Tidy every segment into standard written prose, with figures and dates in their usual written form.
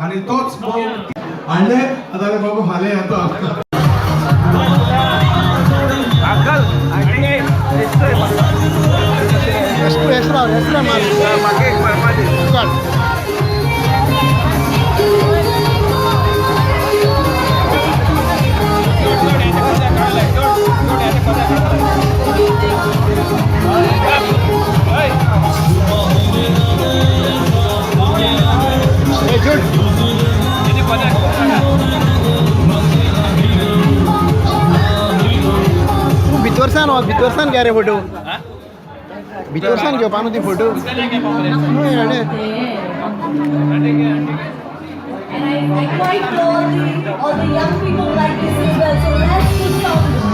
आणि तोच आणले आता बाबू हाले आता बितोरसान क्या रे फोटो बितोरसान क्यों पानो ती photo And I quite know all the young people like this as well. So let's do some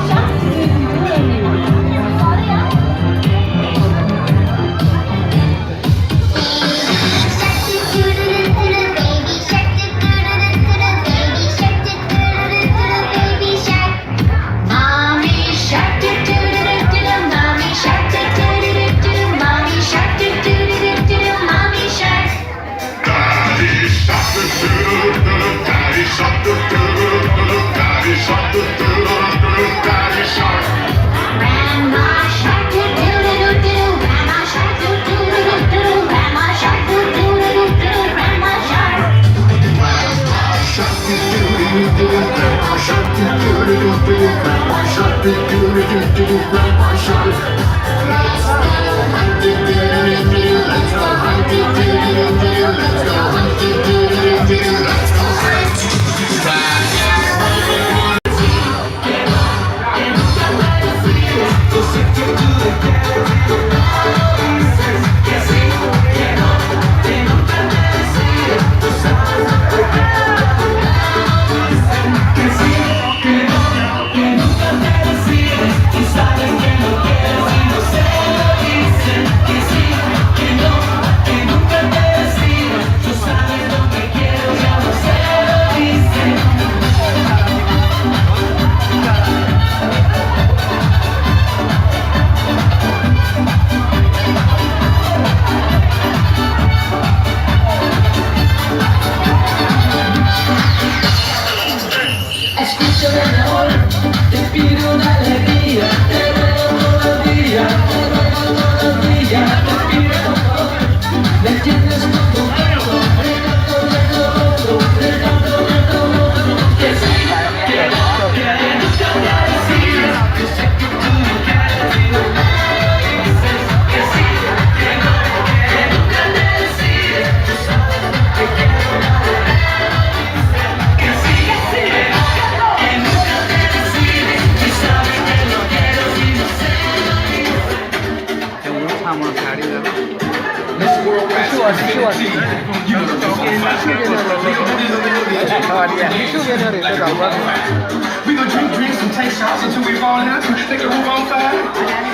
We gon' drink drinks and take shots until we fall out. Take the roof on fire.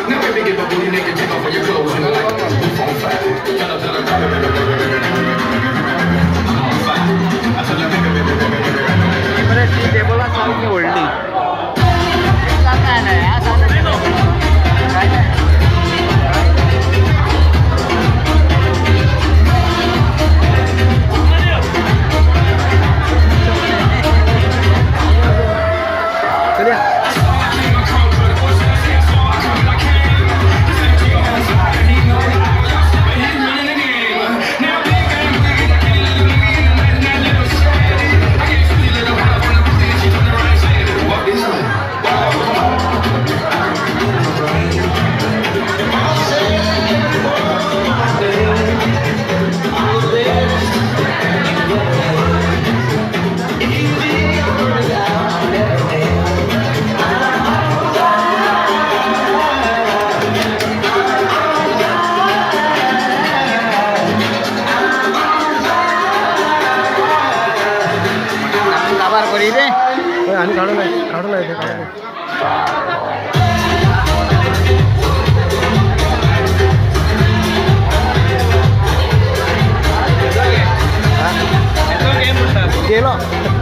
Never big it, but booty nigga, take off all your clothes and I like the roof on fire. आणि काढून येते गेलो